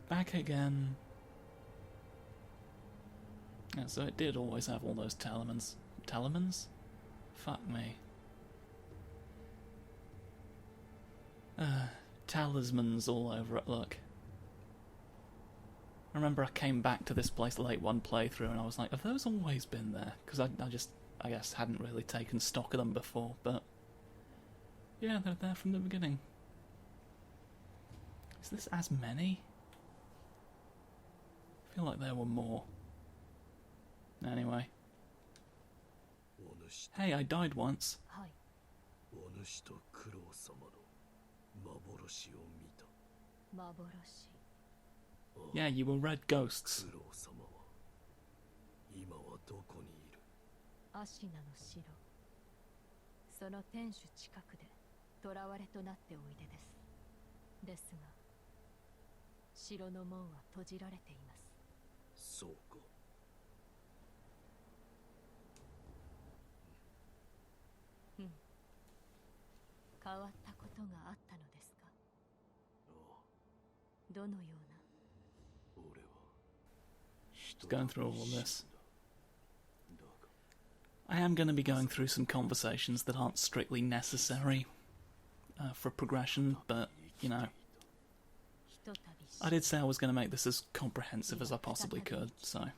Back again. Yeah, so it did always have all those talismans. Talismans? Fuck me. Talismans all over it, look. I remember I came back to this place late one playthrough and I was like, have those always been there? Because I guess, hadn't really taken stock of them before, but yeah, they're there from the beginning. Is this as many? I feel like there were more. Anyway. Hey, I died once. Yeah, you were red ghosts. アシナの城、その天守近くで囚われとなっておいでです。ですが、城の門は閉じられています。そうか。うん。変わったことがあったのですか。どのような。俺は。Going through all this. I am going to be going through some conversations that aren't strictly necessary for progression, but, you know, I did say I was going to make this as comprehensive as I possibly could, so.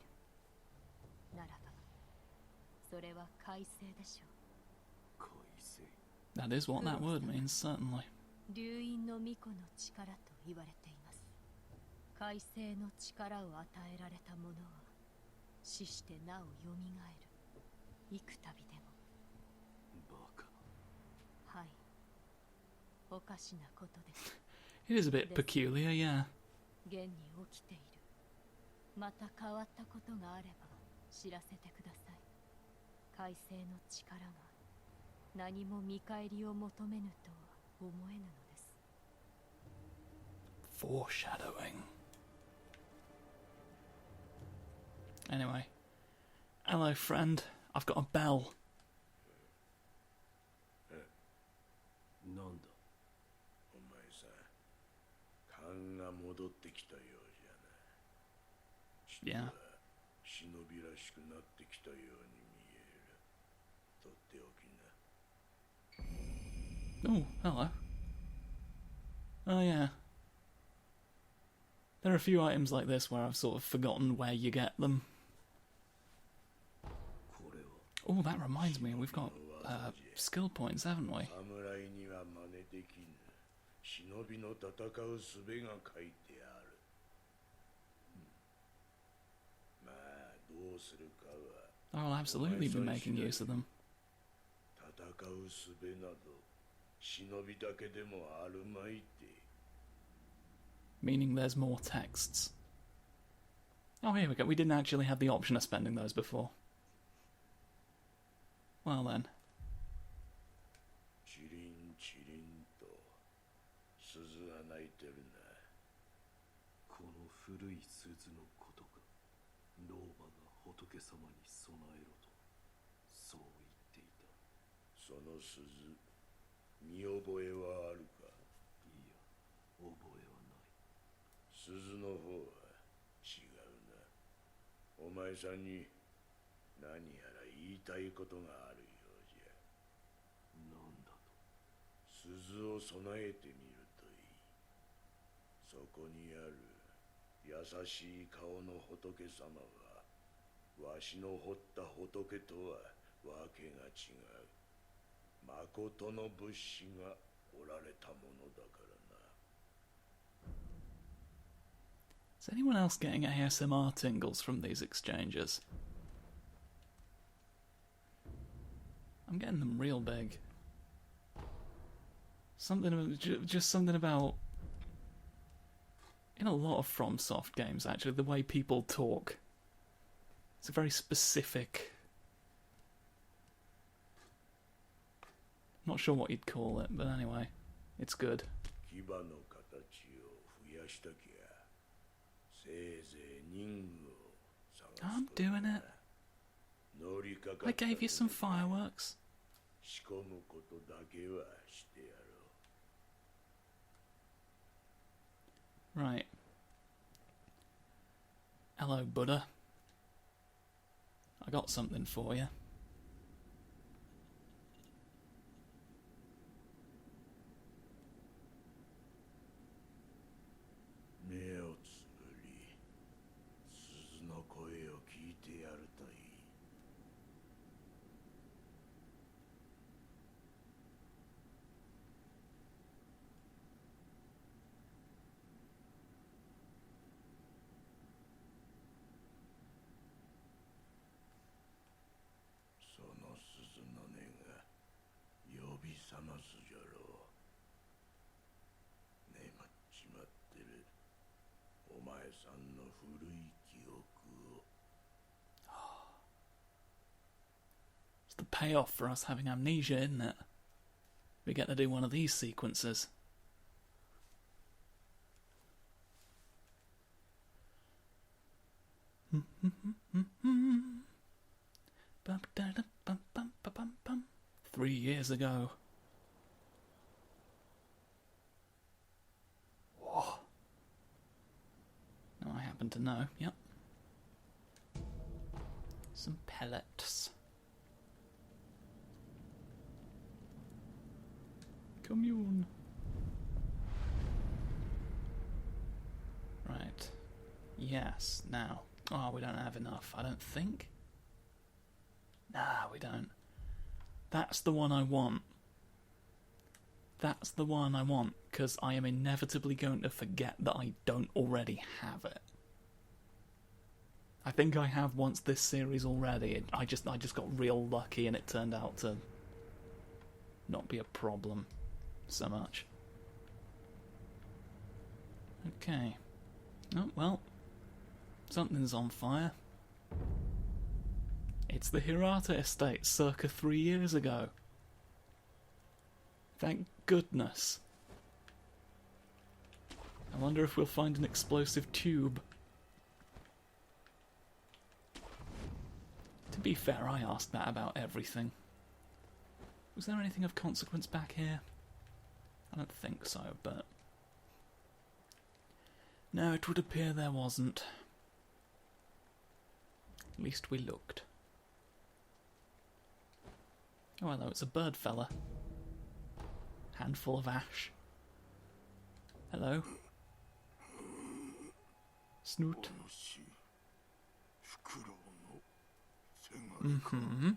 That is what that word means, certainly. 海星の力を与えられた者は死してなおよみがえる。幾度でも。バカ。はい。おかしなことです。It is a bit peculiar, yeah. 現に起きている。また変わったことがあれば知らせてください。海星の力が何も見返りを求めぬとは思えぬのです。Foreshadowing. Anyway. Hello, friend. I've got a bell. なんだお前さん、勘が戻ってきたようじゃな。忍びらしくなってきたように見える。とっておきな。 Oh, hello. Oh, yeah. There are a few items like this where I've sort of forgotten where you get them. Oh, that reminds me, we've got skill points, haven't we? 侍には真似できぬ。忍びの戦う術が書いてある。まあ、どうするかは。I'll absolutely be making use of them. 戦う術など、忍びだけでもあるまいて。 Meaning there's more texts. Oh, here we go. We didn't actually have the option of spending those before. Well then. チリンチリンと鈴が鳴いてるな。この古い鈴のことか。老婆が仏様に備えろとそう言っていた。その鈴、見覚えはあるか。いや、覚えはない。鈴の方は違うな。お前さんに何やら言いたいことがあるようじゃ。なんだと。鈴を備えてみるといい。そこにある優しい顔の仏様はわしの彫った仏とはわけが違う。誠の仏師がおられたものだからな。 Is anyone else getting ASMR tingles from these exchanges? I'm getting them real big. Just something about... In a lot of FromSoft games, actually, the way people talk. It's a very specific... Not sure what you'd call it, but anyway, it's good. I'm doing it. I gave you some fireworks. Right. Hello, Buddha. I got something for you. It's the payoff for us having amnesia, isn't it? We get to do one of these sequences. Bum. 3 years ago. Whoa. Now I happen to know, yep. Some pellets. Commune. Right. Yes, now. Oh, we don't have enough, I don't think. Nah, we don't. That's the one I want. That's the one I want, because I am inevitably going to forget that I don't already have it. I think I have once this series already. I just got real lucky and it turned out to not be a problem so much. Okay. Oh, well. Something's on fire. It's the Hirata estate circa 3 years ago. Thank goodness. I wonder if we'll find an explosive tube. To be fair, I asked that about everything. Was there anything of consequence back here? I don't think so, but... no, it would appear there wasn't. At least we looked. Oh, hello, it's a bird fella. Handful of ash. Hello. Snoot. Mm-hmm.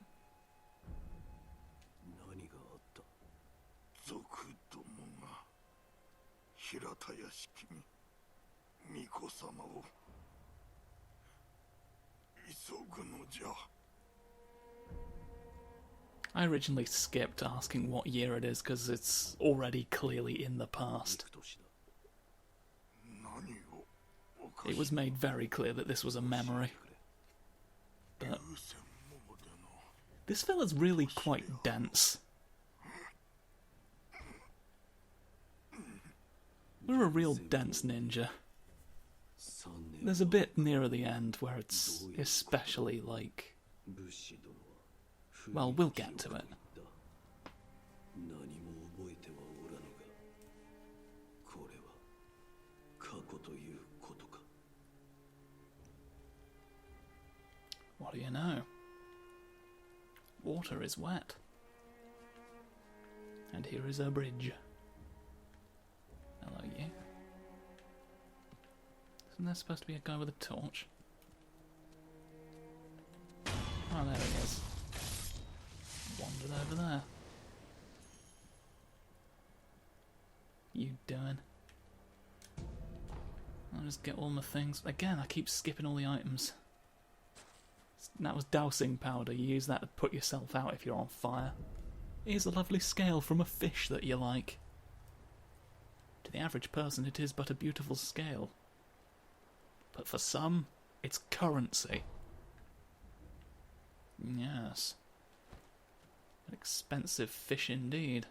I originally skipped asking what year it is because it's already clearly in the past. It was made very clear that this was a memory. But this fella's really quite dense. We're a real dense ninja. There's a bit nearer the end where it's especially like... well, we'll get to it. What do you know? Water is wet. And here is a bridge. Hello, you. Isn't there supposed to be a guy with a torch? Oh, there he is. Wandered over there. You doing? I'll just get all my things. Again, I keep skipping all the items. That was dousing powder. You use that to put yourself out if you're on fire. Here's a lovely scale from a fish that you like. To the average person, it is but a beautiful scale. But for some, it's currency. Yes. An expensive fish indeed.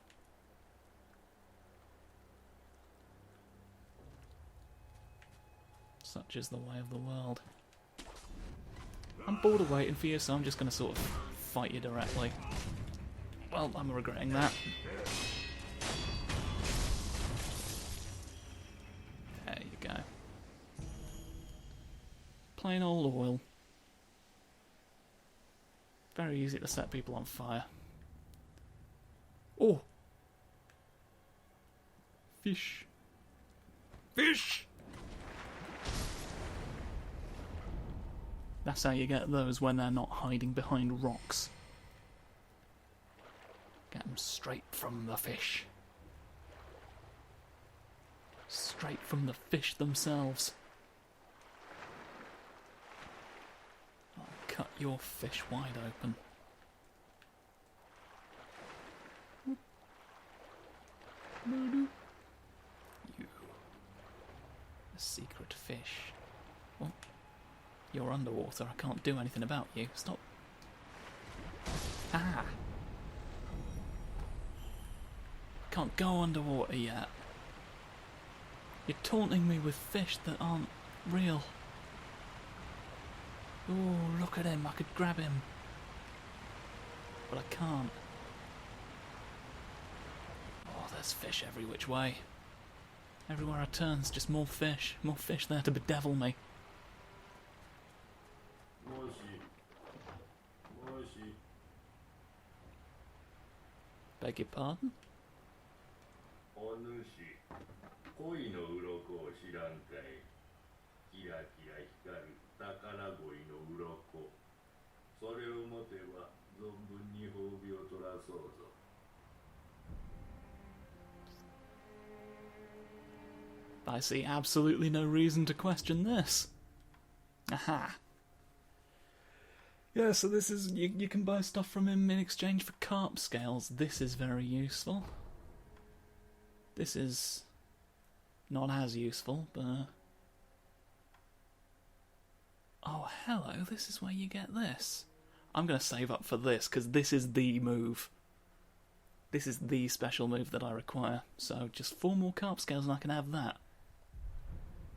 Such is the way of the world. I'm bored of waiting for you, so I'm just going to sort of fight you directly. Well, I'm regretting that. There you go. Plain old oil. Very easy to set people on fire. Oh! Fish. Fish! That's how you get those when they're not hiding behind rocks. Get them straight from the fish. Straight from the fish themselves. I'll cut your fish wide open. You. A secret fish. What? You're underwater. I can't do anything about you. Stop. Ah! Can't go underwater yet. You're taunting me with fish that aren't real. Oh, look at him. I could grab him. But I can't. Oh, there's fish every which way. Everywhere I turn, there's just more fish. More fish there to bedevil me. Beg your pardon? お主、恋の鱗を知らんかい。キラキラ光る宝鯉の鱗。それを持てば存分に褒美を取らそうぞ。I see absolutely no reason to question this. Aha. Yeah, so this is... You can buy stuff from him in exchange for carp scales. This is very useful. This is not as useful, but... Oh, hello, this is where you get this. I'm going to save up for this, because this is the move. This is the special move that I require. So just 4 more carp scales and I can have that.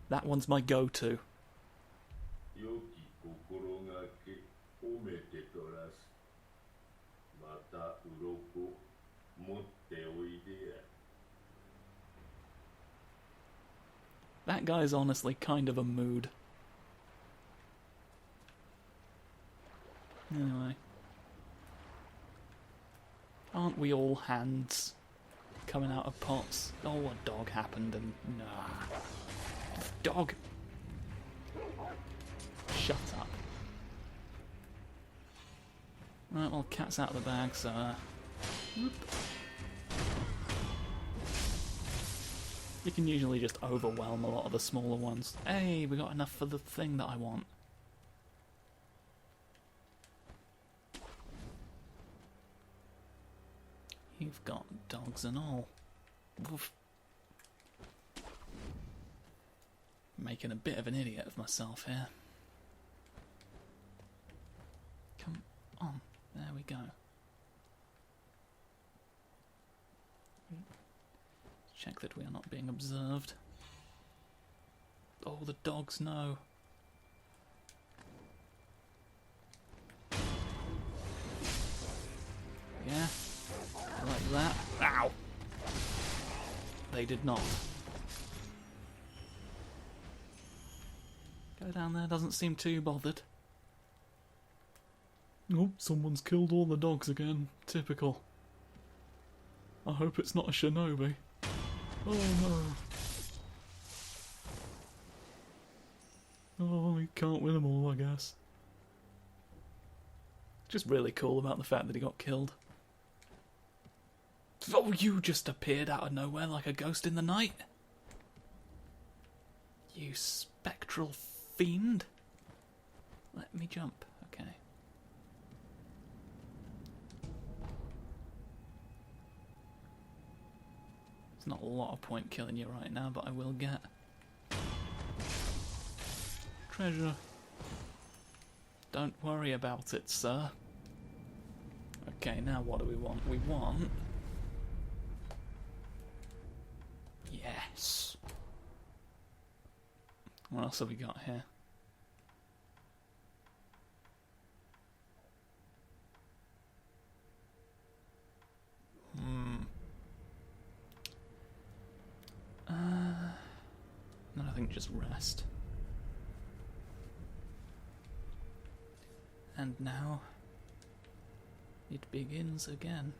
That one's my go-to. That guy's honestly kind of a mood. Anyway. Aren't we all hands coming out of pots? Oh, a dog happened and... Nah. Dog! Shut up. Right, well, cat's out of the bag, so... Whoop. You can usually just overwhelm a lot of the smaller ones. Hey, we got enough for the thing that I want. You've got dogs and all. Woof. Making a bit of an idiot of myself here. Come on. There we go. Check that we are not being observed. Oh, the dogs know. Yeah, like that. Ow! They did not. Go down there, doesn't seem too bothered. Oh, someone's killed all the dogs again. Typical. I hope it's not a shinobi. Oh no. Oh, he can't win them all, I guess. Just really cool about the fact that he got killed. Oh, you just appeared out of nowhere like a ghost in the night? You spectral fiend? Let me jump, okay. There's not a lot of point killing you right now, but I will get treasure. Don't worry about it, sir. Okay, now what do we want? We want... Yes! What else have we got here? Then I think just rest. And now it begins again.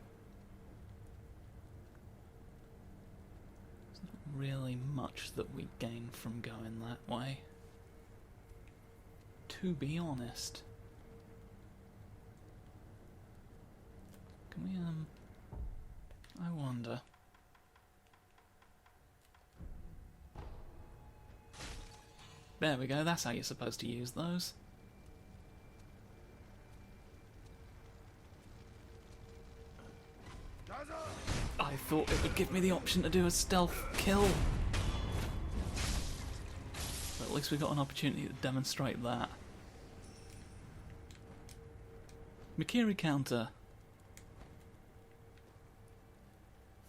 There's not really much that we gain from going that way, to be honest. Can we, I wonder. There we go, that's how you're supposed to use those. I thought it would give me the option to do a stealth kill. But at least we got an opportunity to demonstrate that. Mikiri counter.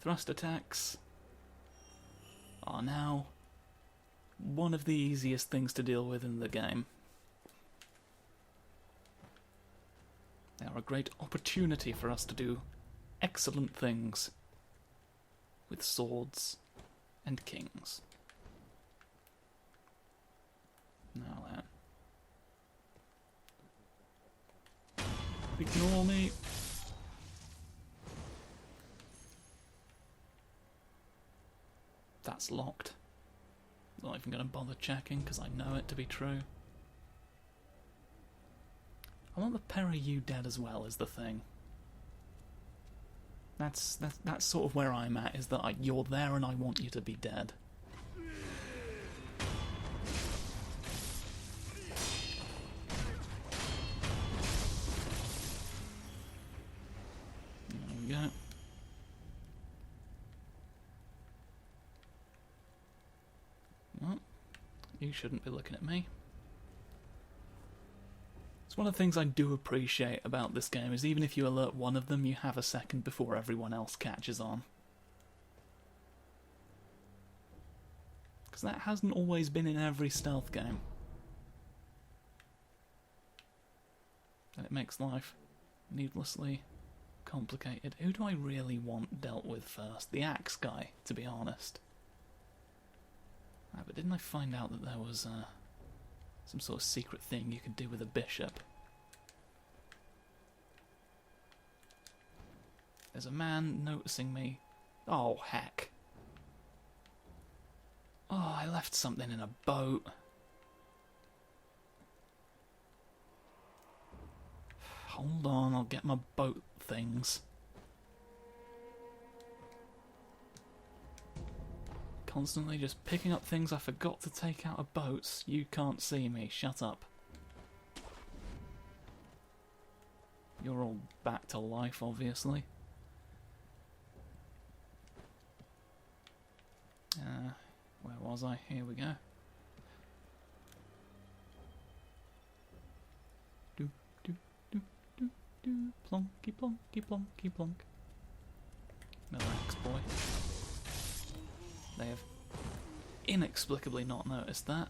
Thrust attacks are now one of the easiest things to deal with in the game. They are a great opportunity for us to do excellent things with swords and kings. Now then. Ignore me. That's locked. Not even going to bother checking because I know it to be true. I want the Peri you dead as well is the thing. That's sort of where I'm at, is that you're there and I want you to be dead. There we go. Well, you shouldn't be looking at me. It's one of the things I do appreciate about this game, is even if you alert one of them, you have a second before everyone else catches on. Because that hasn't always been in every stealth game. And it makes life needlessly complicated. Who do I really want dealt with first? The axe guy, to be honest. But didn't I find out that there was some sort of secret thing you could do with a bishop? There's a man noticing me. Oh, heck. Oh, I left something in a boat. Hold on, I'll get my boat things. Constantly just picking up things I forgot to take out of boats. You can't see me. Shut up. You're all back to life, obviously. Where was I? Here we go. Do, do, do, do, do. Plonky, plonky, plonky, plonk. Another axe boy. They have inexplicably not noticed that.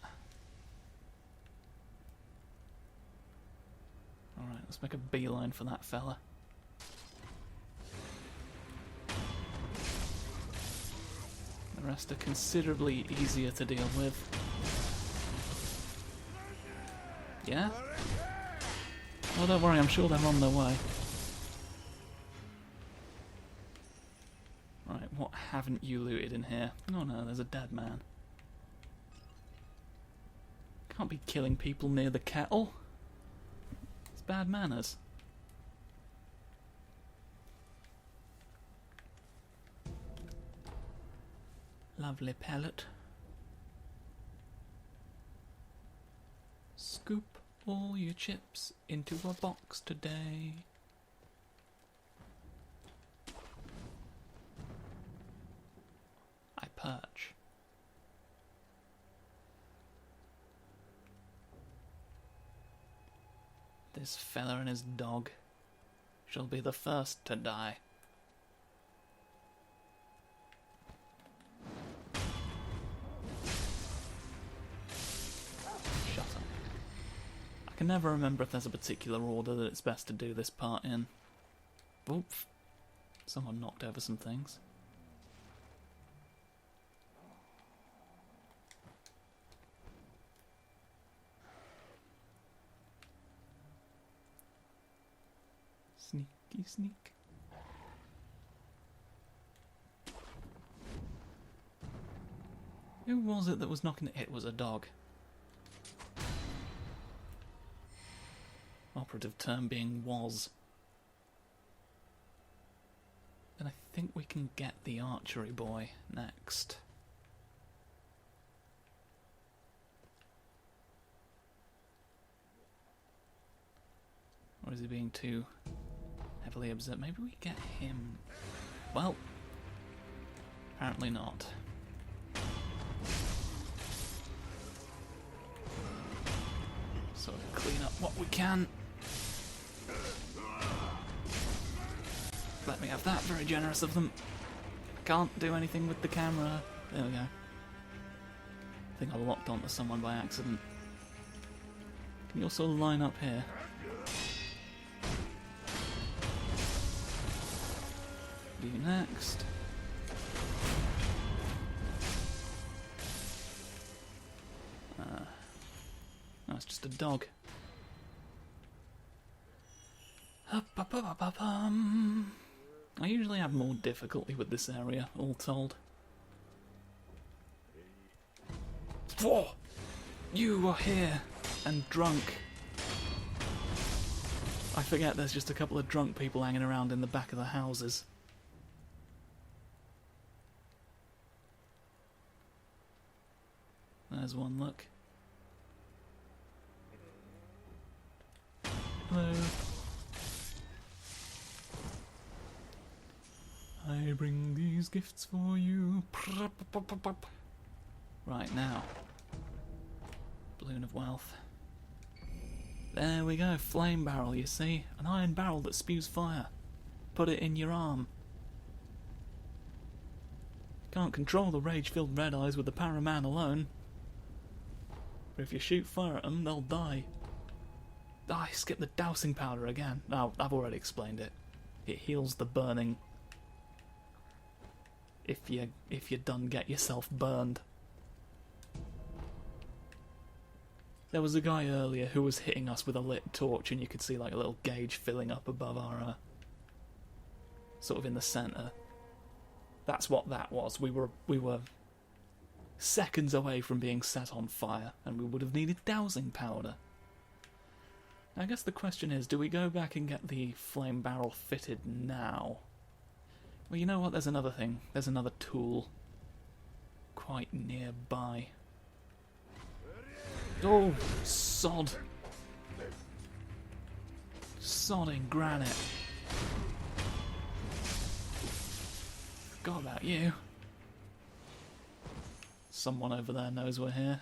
Alright, let's make a beeline for that fella. The rest are considerably easier to deal with. Yeah? Oh, don't worry, I'm sure they're on their way. Right, what haven't you looted in here? Oh no, there's a dead man. Can't be killing people near the kettle. It's bad manners. Lovely pellet. Scoop all your chips into a box today. I perch. This fella and his dog shall be the first to die. Shut up. I can never remember if there's a particular order that it's best to do this part in. Oof. Someone knocked over some things. Sneaky sneak. Who was it that was knocking it? It was a dog. Operative term being was. And I think we can get the archery boy next. Or is he being too heavily observed? Maybe we get him. Well, apparently not. So clean up what we can. Let me have that, very generous of them. Can't do anything with the camera. There we go. I think I locked onto someone by accident. Can you also line up here? You next. No, it's just a dog. I usually have more difficulty with this area, all told. Whoa! You are here and drunk. I forget there's just a couple of drunk people hanging around in the back of the houses. There's one, look. Hello. I bring these gifts for you. Right now. Balloon of wealth. There we go, flame barrel, you see? An iron barrel that spews fire. Put it in your arm. Can't control the rage-filled red eyes with the paraman alone. But if you shoot fire at them, they'll die. Ah, I skipped the dousing powder again. Oh, I've already explained it. It heals the burning. If you done get yourself burned. There was a guy earlier who was hitting us with a lit torch, and you could see like a little gauge filling up above our, sort of in the centre. That's what that was. We were seconds away from being set on fire, and we would have needed dousing powder. I guess the question is, do we go back and get the flame barrel fitted now? Well, you know what, there's another thing. There's another tool quite nearby. Oh, sod. Sodding granite. Forgot about you. Someone over there knows we're here.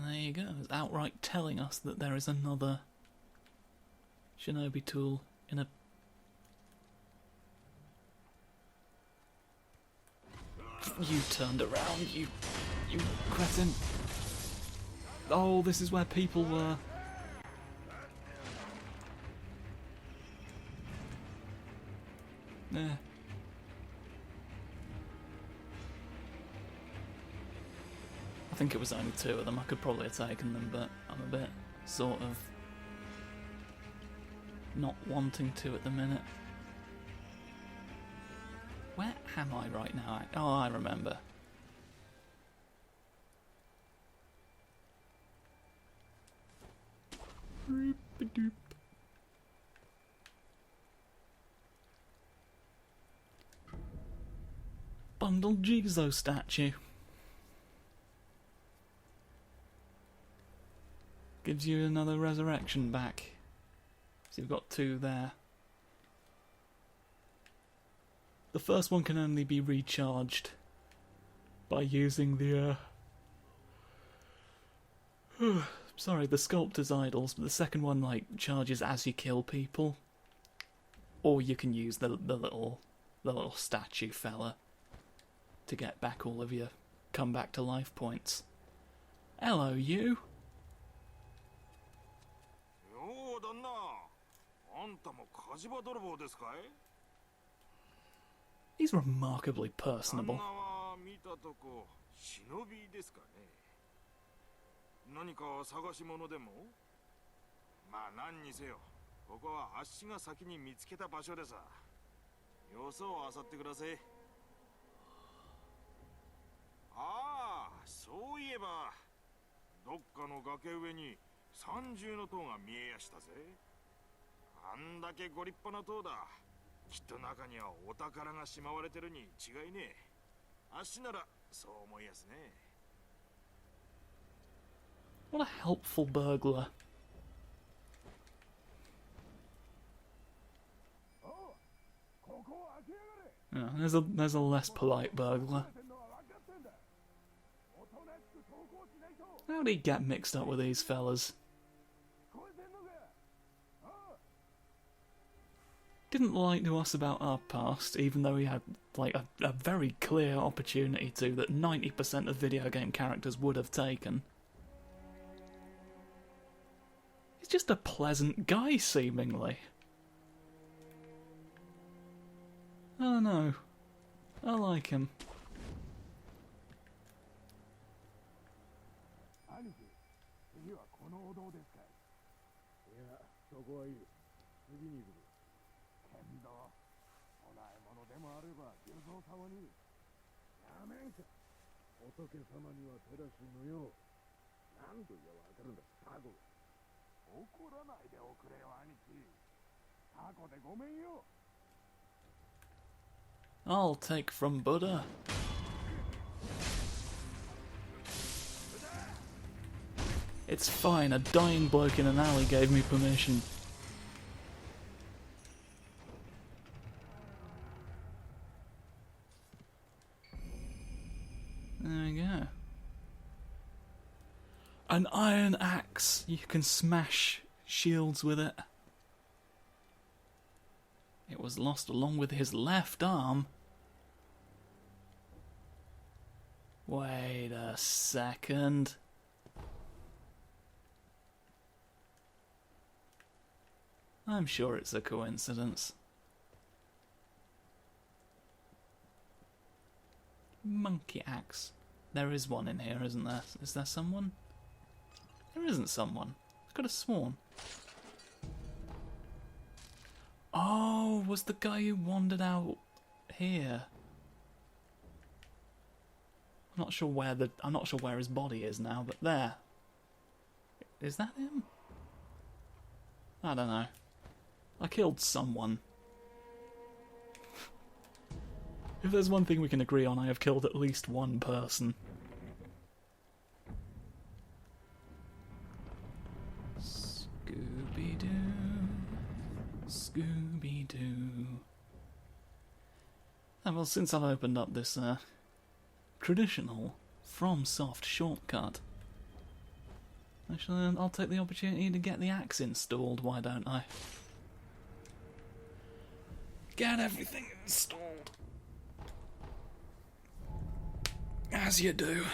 There you go, it's outright telling us that there is another shinobi tool in a... You turned around, you cretin. Oh, this is where people were. Yeah. I think it was only two of them. I could probably have taken them, but I'm a bit sort of not wanting to at the minute. Where am I right now? Oh, I remember. Bundled Jizo statue. Gives you another resurrection back. So you've got two there. The first one can only be recharged by using the sorry, the sculptor's idols, but the second one, like, charges as you kill people. Or you can use the little statue fella to get back all of your come back to life points. Hello, you. He's remarkably personable. 何か探し物でもまあ何にせよここはあっしが先に見つけた場所でさよそを漁ってくださいああそういえばどっかの崖上に三重の塔が見えやしたぜあんだけご立派な塔だきっと中にはお宝がしまわれてるに違いねえあっしならそう思いやすね What a helpful burglar. Yeah, there's a less polite burglar. How'd he get mixed up with these fellas? Didn't lie to us about our past, even though he had like a very clear opportunity to that 90% of video game characters would have taken. He's just a pleasant guy, seemingly. Oh no. I like him. I'll take from Buddha. It's fine, a dying bloke in an alley gave me permission. There we go. An iron axe. You can smash shields with it. It was lost along with his left arm. Wait a second. I'm sure it's a coincidence. Monkey axe. There is one in here, isn't there? Is there someone? There isn't someone. I could have sworn. Oh, was the guy who wandered out here? I'm not sure where his body is now, but there. Is that him? I don't know. I killed someone. If there's one thing we can agree on, I have killed at least one person. Scooby-Doo, Scooby-Doo. And well, since I've opened up this traditional FromSoft shortcut, actually, I'll take the opportunity to get the axe installed, why don't I? Get everything installed. As you do.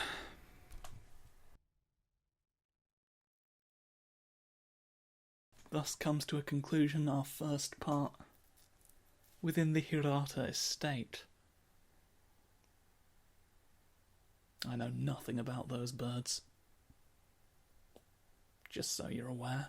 Thus comes to a conclusion our first part within the Hirata estate. I know nothing about those birds. Just so you're aware.